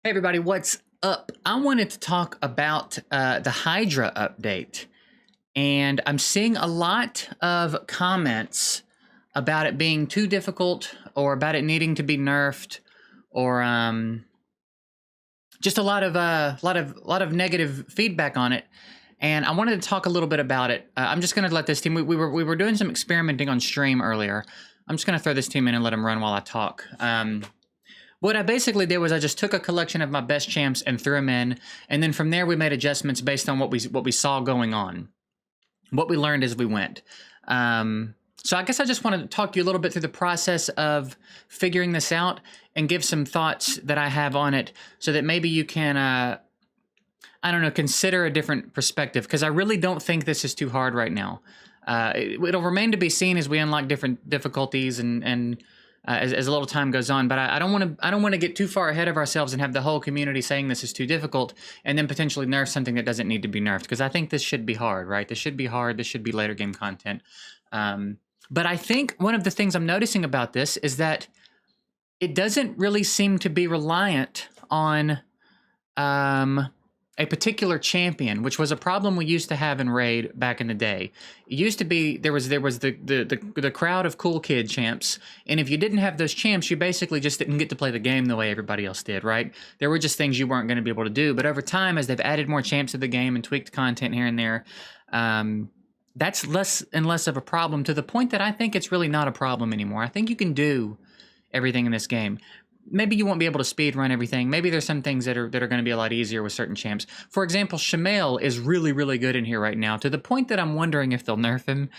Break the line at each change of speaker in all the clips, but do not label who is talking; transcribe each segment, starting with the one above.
Hey everybody, what's up? I wanted to talk about the Hydra update, and I'm seeing a lot of comments about it being too difficult, or about it needing to be nerfed, or just a lot of negative feedback on it. And I wanted to talk a little bit about it. I'm just going to let this team. We were doing some experimenting on stream earlier. I'm just going to throw this team in and let them run while I talk. What I basically did was I just took a collection of my best champs and threw them in, and then from there we made adjustments based on what we saw going on, what we learned as we went. So I guess I just wanted to talk to you a little bit through the process of figuring this out and give some thoughts that I have on it, so that maybe you can, I don't know, consider a different perspective, because I really don't think this is too hard right now. It'll remain to be seen as we unlock different difficulties and as a little time goes on, but I don't want to get too far ahead of ourselves and have the whole community saying this is too difficult and then potentially nerf something that doesn't need to be nerfed, because I think this should be hard, right? This should be hard. This should be later game content. But I think one of the things I'm noticing about this is that it doesn't really seem to be reliant on a particular champion, which was a problem we used to have in Raid back in the day. It used to be there was the crowd of cool kid champs, and if you didn't have those champs, you basically just didn't get to play the game the way everybody else did, right? There were just things you weren't going to be able to do. But over time, as they've added more champs to the game and tweaked content here and there, that's less and less of a problem, to the point that I think it's really not a problem anymore. I think you can do everything in this game. Maybe you won't be able to speed run everything. Maybe there's some things that are going to be a lot easier with certain champs. For example, Shamail is really, really good in here right now, to the point that I'm wondering if they'll nerf him.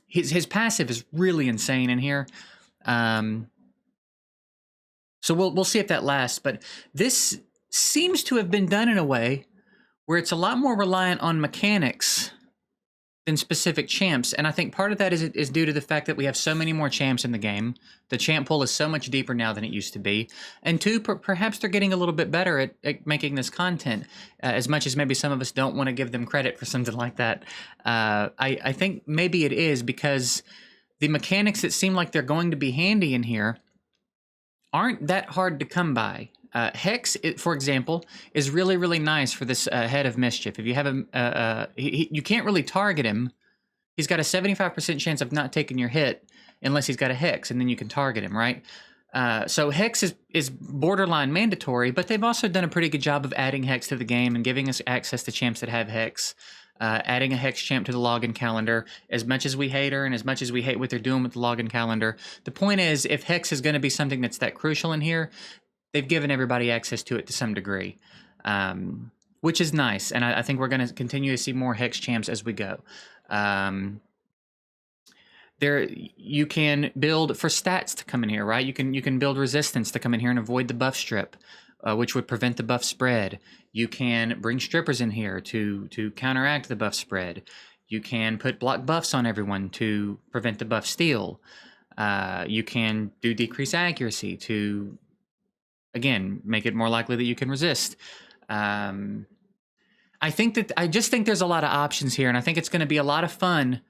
His passive is really insane in here. So we'll see if that lasts. But this seems to have been done in a way where it's a lot more reliant on mechanics than specific champs, and I think part of that is due to the fact that we have so many more champs in the game. The champ pool is so much deeper now than it used to be, and two, perhaps they're getting a little bit better at making this content, as much as maybe some of us don't want to give them credit for something like that. I think maybe it is because the mechanics that seem like they're going to be handy in here aren't that hard to come by. Hex, for example, is really, really nice for this Head of Mischief. If you have him, you can't really target him. He's got a 75% chance of not taking your hit unless he's got a Hex, and then you can target him, right? So Hex is borderline mandatory, but they've also done a pretty good job of adding Hex to the game and giving us access to champs that have Hex. Adding a Hex champ to the login calendar. As much as we hate her and as much as we hate what they're doing with the login calendar, the point is, if Hex is going to be something that's that crucial in here, they've given everybody access to it to some degree, which is nice. And I think we're going to continue to see more Hex champs as we go. You can build for stats to come in here, right? You can build resistance to come in here and avoid the buff strip, which would prevent the buff spread. You can bring strippers in here to counteract the buff spread. You can put block buffs on everyone to prevent the buff steal. You can do decrease accuracy to, again, make it more likely that you can resist. I just think there's a lot of options here, and I think it's going to be a lot of fun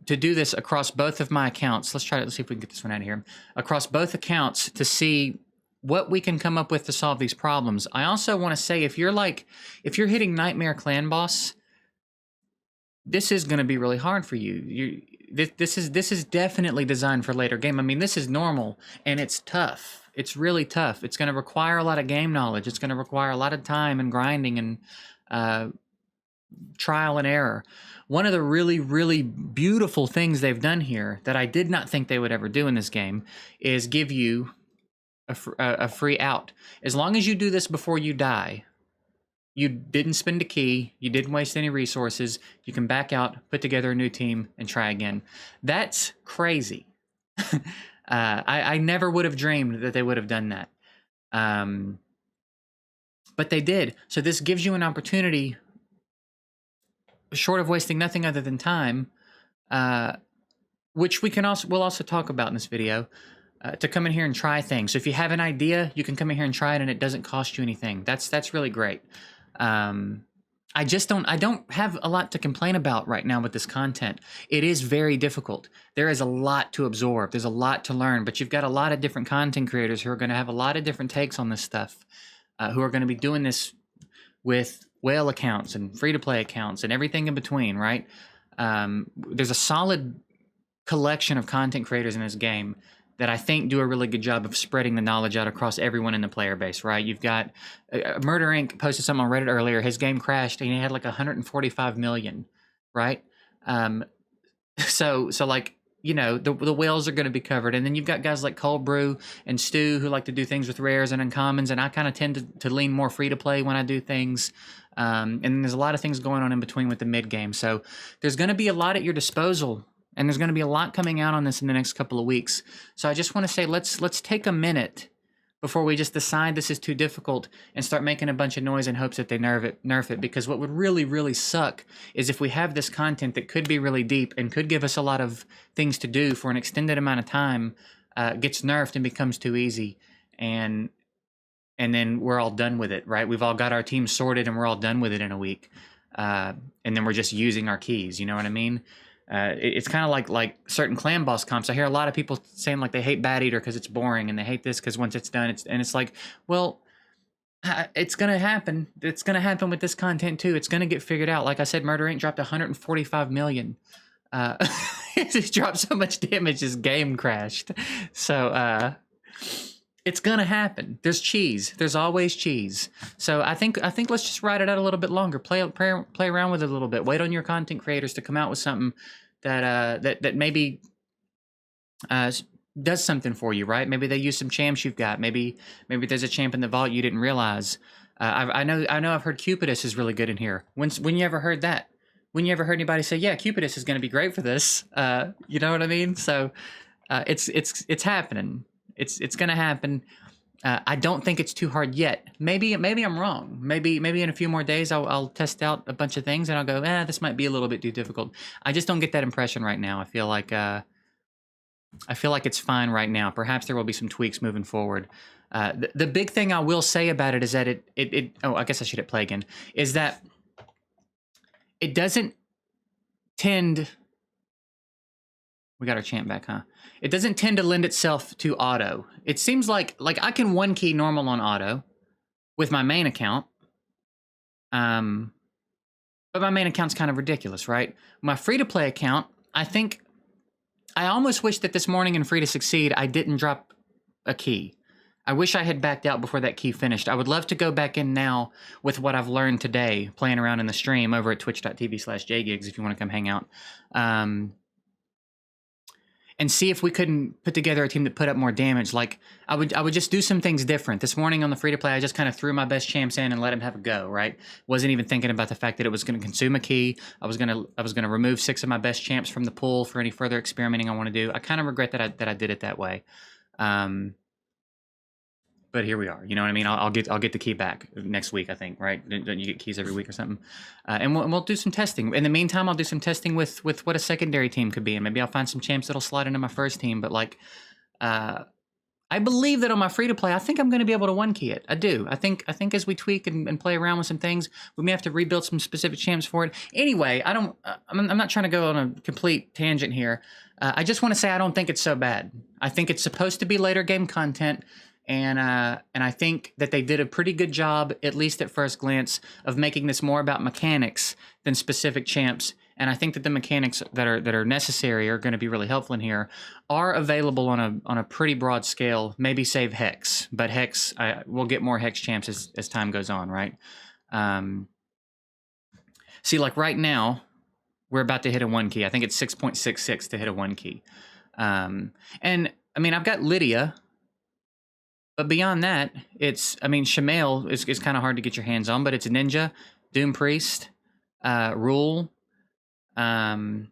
to do this across both of my accounts. Let's see if we can get this one out of here. Across both accounts to see what we can come up with to solve these problems. I also want to say, if you're hitting Nightmare Clan Boss, this is going to be really hard for you. This is definitely designed for later game. I mean, this is normal, and it's tough. It's really tough. It's going to require a lot of game knowledge. It's going to require a lot of time and grinding and trial and error. One of the really, really beautiful things they've done here that I did not think they would ever do in this game is give you a free out. As long as you do this before you die, you didn't spend a key, you didn't waste any resources, you can back out, put together a new team, and try again. That's crazy. I never would have dreamed that they would have done that. But they did. So this gives you an opportunity, short of wasting nothing other than time, which we'll also talk about in this video, to come in here and try things. So if you have an idea, you can come in here and try it, and it doesn't cost you anything. That's really great. I just don't I don't have a lot to complain about right now with this content. It is very difficult. There is a lot to absorb. There's a lot to learn, but you've got a lot of different content creators who are going to have a lot of different takes on this stuff, who are going to be doing this with whale accounts and free to play accounts and everything in between, right? There's a solid collection of content creators in this game that I think do a really good job of spreading the knowledge out across everyone in the player base, right? You've got Murder Inc. posted something on Reddit earlier. His game crashed and he had like 145 million, right? Um, so like, you know, the whales are going to be covered, and then you've got guys like Cold Brew and Stu who like to do things with rares and uncommons, and I kind of tend to lean more free to play when I do things. And there's a lot of things going on in between with the mid game, so there's going to be a lot at your disposal, and there's going to be a lot coming out on this in the next couple of weeks. So I just want to say let's take a minute before we just decide this is too difficult and start making a bunch of noise in hopes that they nerf it. Because what would really, really suck is if we have this content that could be really deep and could give us a lot of things to do for an extended amount of time, gets nerfed and becomes too easy. And then we're all done with it, right? We've all got our team sorted and we're all done with it in a week. And then we're just using our keys, you know what I mean? It's kind of like certain clan boss comps. I hear a lot of people saying like they hate Bad Eater because it's boring, and they hate this because once it's done, it's like, well, it's gonna happen. It's gonna happen with this content too. It's gonna get figured out. Like I said, Murder Inc. dropped 145 million. It dropped so much damage, this game crashed. So it's gonna happen. There's cheese. There's always cheese. So I think let's just ride it out a little bit longer. Play around with it a little bit. Wait on your content creators to come out with something that maybe does something for you, right? Maybe they use some champs you've got. Maybe there's a champ in the vault you didn't realize. I know I've heard Cupidus is really good in here. When you ever heard that? When you ever heard anybody say, yeah, Cupidus is going to be great for this? You know what I mean? So it's happening. It's going to happen. I don't think it's too hard yet. Maybe I'm wrong. Maybe in a few more days I'll test out a bunch of things and I'll go, this might be a little bit too difficult. I just don't get that impression right now. I feel like it's fine right now. Perhaps there will be some tweaks moving forward. The big thing I will say about it is that I guess I should hit play again. Is that it doesn't tend. We got our champ back, huh? It doesn't tend to lend itself to auto. It seems like I can one key normal on auto with my main account. But my main account's kind of ridiculous, right? My free-to-play account, I almost wish that this morning in Free to Succeed, I didn't drop a key. I wish I had backed out before that key finished. I would love to go back in now with what I've learned today, playing around in the stream over at twitch.tv/JGigs if you want to come hang out. And see if we couldn't put together a team that put up more damage. Like I would just do some things different. This morning on the free to play, I just kind of threw my best champs in and let him have a go. Right? Wasn't even thinking about the fact that it was going to consume a key. I was gonna remove 6 of my best champs from the pool for any further experimenting I want to do. I kind of regret that I did it that way. But here we are. You know what I mean? I'll get the key back next week, I think, right? Don't you get keys every week or something? And we'll do some testing. In the meantime, I'll do some testing with what a secondary team could be, and maybe I'll find some champs that'll slide into my first team. But like, I believe that on my free to play, I think I'm going to be able to one key it. I do. I think as we tweak and play around with some things, we may have to rebuild some specific champs for it. Anyway, I'm not trying to go on a complete tangent here. I just want to say I don't think it's so bad. I think it's supposed to be later game content. And I think that they did a pretty good job, at least at first glance, of making this more about mechanics than specific champs. And I think that the mechanics that are necessary are going to be really helpful in here are available on a pretty broad scale. Maybe save Hex, but Hex we'll get more Hex champs as time goes on, right? See, like right now, we're about to hit a 1 key. I think it's 6.66 to hit a 1 key. And I mean, I've got Lydia. But beyond that, Shamail is kind of hard to get your hands on, but it's a Ninja, Doom Priest, Rule, Godseeker.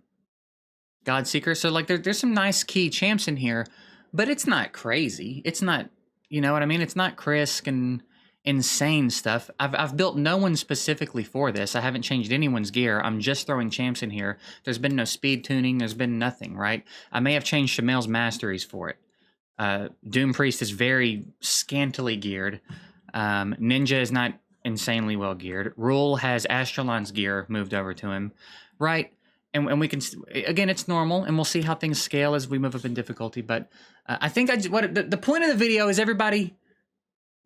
So like there's some nice key champs in here, but it's not crazy. It's not, you know what I mean? It's not Krisk and insane stuff. I've built no one specifically for this. I haven't changed anyone's gear. I'm just throwing champs in here. There's been no speed tuning. There's been nothing, right? I may have changed Shamail's masteries for it. Doom Priest is very scantily geared. Ninja is not insanely well geared. Rule has Astralon's gear moved over to him, right? And we can, again, it's normal, and we'll see how things scale as we move up in difficulty. But I think the point of the video is everybody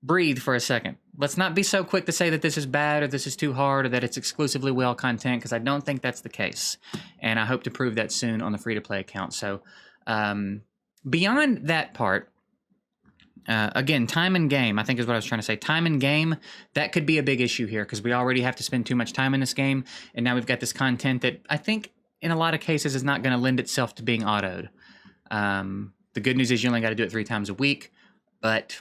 breathe for a second. Let's not be so quick to say that this is bad or this is too hard or that it's exclusively whale content, because I don't think that's the case. And I hope to prove that soon on the free-to-play account. So beyond that part, again, time in game, I think is what I was trying to say. Time in game, that could be a big issue here because we already have to spend too much time in this game. And now we've got this content that I think in a lot of cases is not going to lend itself to being autoed. The good news is you only got to do it 3 times a week, but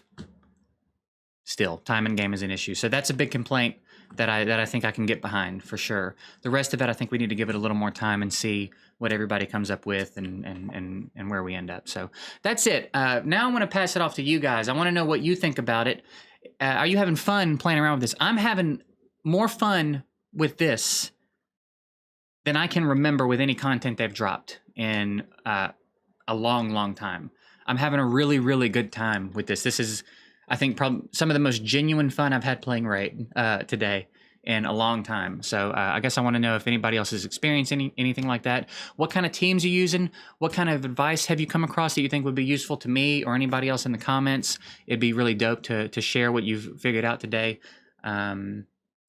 still, time in game is an issue. So that's a big complaint that I think I can get behind for sure. The rest of it, I think we need to give it a little more time and see what everybody comes up with and where we end up. So that's it. Now I want to pass it off to you guys. I want to know what you think about it. Are you having fun playing around with this? I'm having more fun with this than I can remember with any content they've dropped in a long, long time. I'm having a really, really good time with this. This is, I think, probably some of the most genuine fun I've had playing Raid today in a long time. So I guess I want to know if anybody else has experienced anything like that. What kind of teams are you using? What kind of advice have you come across that you think would be useful to me or anybody else in the comments? It'd be really dope to share what you've figured out today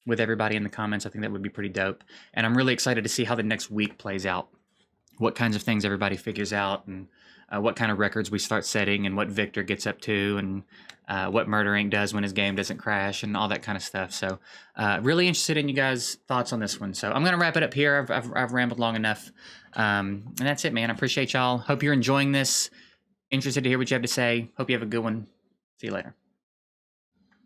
with everybody in the comments. I think that would be pretty dope. And I'm really excited to see how the next week plays out. What kinds of things everybody figures out, and what kind of records we start setting, and what Victor gets up to, and what Murder Inc. does when his game doesn't crash, and all that kind of stuff. So really interested in you guys' thoughts on this one. So I'm going to wrap it up here. I've rambled long enough. And that's it, man. I appreciate y'all. Hope you're enjoying this. Interested to hear what you have to say. Hope you have a good one. See you later.